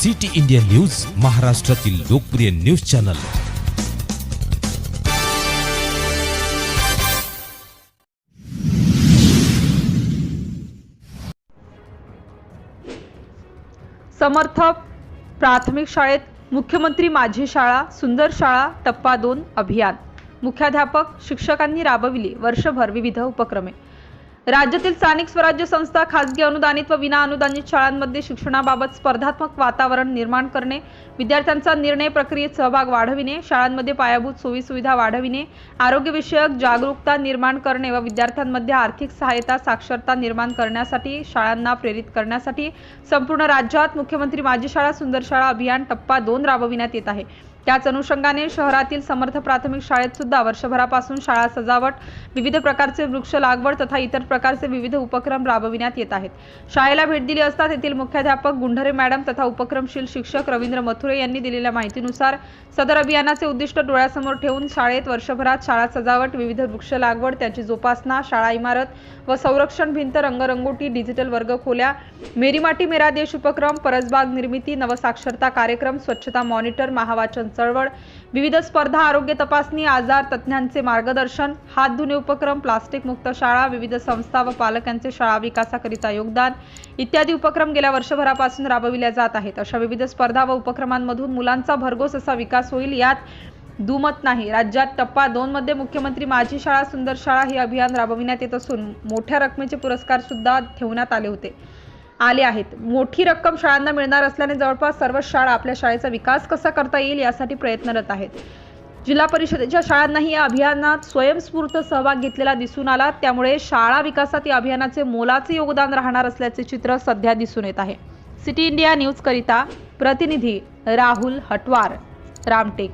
City India news, महाराष्ट्रातील लोकप्रिय news channel. समर्थ प्राथमिक शाळेत मुख्यमंत्री माझी शाळा सुंदर शाळा टप्पा 2 अभियान। मुख्याध्यापक शिक्षकांनी राबविली वर्षभर विविध उपक्रमे। राज्यातील स्थानिक स्वराज्य संस्था, खासगी अनुदानित व विना अनुदानित शाळांमध्ये शिक्षणाबाबत स्पर्धात्मक वातावरण निर्माण करणे, विद्यार्थ्यांचा निर्णय प्रक्रियेत सहभाग वाढविणे, शाळांमध्ये पायाभूत सोयीसुविधा वाढविणे, आरोग्यविषयक जागरूकता निर्माण करणे व विद्यार्थ्यांमध्ये आर्थिक सहायता साक्षरता निर्माण करण्यासाठी शाळांना प्रेरित करण्यासाठी संपूर्ण राज्यात मुख्यमंत्री माझी शाळा सुंदर शाळा अभियान टप्पा 2 राबविण्यात येत आहे। त्याच अनुषंगाने शहरातील समर्थ प्राथमिक शाळेत सुद्धा वर्षभरापासून शाळा सजावट, विविध प्रकारचे वृक्ष लागवड तथा इतर प्रकारचे विविध उपक्रम राबविण्यात येत आहेत। शाळेला भेट दिली असता तेथील मुख्याध्यापक गुंढरे मॅडम तथा उपक्रमशील शिक्षक रवींद्र मथुरे यांनी दिलेल्या माहितीनुसार सदर अभियानाचे उद्दिष्ट डोळ्यासमोर ठेवून शाळेत वर्षभरात शाळा सजावट, विविध वृक्ष लागवड, त्याची जोपासना, शाळा इमारत व संरक्षण भिंत, रंगरंगोटी, डिजिटल वर्ग खोल्या, मेरी माटी मेरा देश उपक्रम, परसबाग निर्मिती, नवसाक्षरता कार्यक्रम, स्वच्छता मॉनिटर, महावाचन चळवळ, विविध स्पर्धा, आरोग्य तपासणी, आजार तज्ञांचे मार्गदर्शन, हात धुणे उपक्रम, प्लास्टिक मुक्त शाळा, विविध संस्था व पालकांचे शाळा विकासाकरिता योगदान इत्यादी उपक्रम गेल्या वर्षभरापासून राबविले जात आहेत। अशा विविध स्पर्धा व उपक्रमांमधून मुलांचा भरघोस असा विकास होईल यात दुमत नाही। राज्यात टप्पा 2 मध्ये मुख्यमंत्री माझी शाळा सुंदर शाळा हे अभियान राबविण्यात येत असून मोठ्या रकमेचे पुरस्कार सुद्धा ठेवण्यात आले आहेत। मोठी रक्कम शाळांना मिळणार असल्याने जवळपास सर्व शाळा आपल्या शाळेचा विकास कसा करता येईल यासाठी प्रयत्नरत आहेत। जिल्हा परिषदेच्या शाळांनाही या अभियानात स्वयंस्फूर्त सहभाग घेतलेला दिसून आला, त्यामुळे शाळा विकासात या अभियानाचे मोलाचे योगदान राहणार असल्याचे चित्र सध्या दिसून येत आहे। सिटी इंडिया न्यूज करिता प्रतिनिधी राहुल हटवार, रामटेक।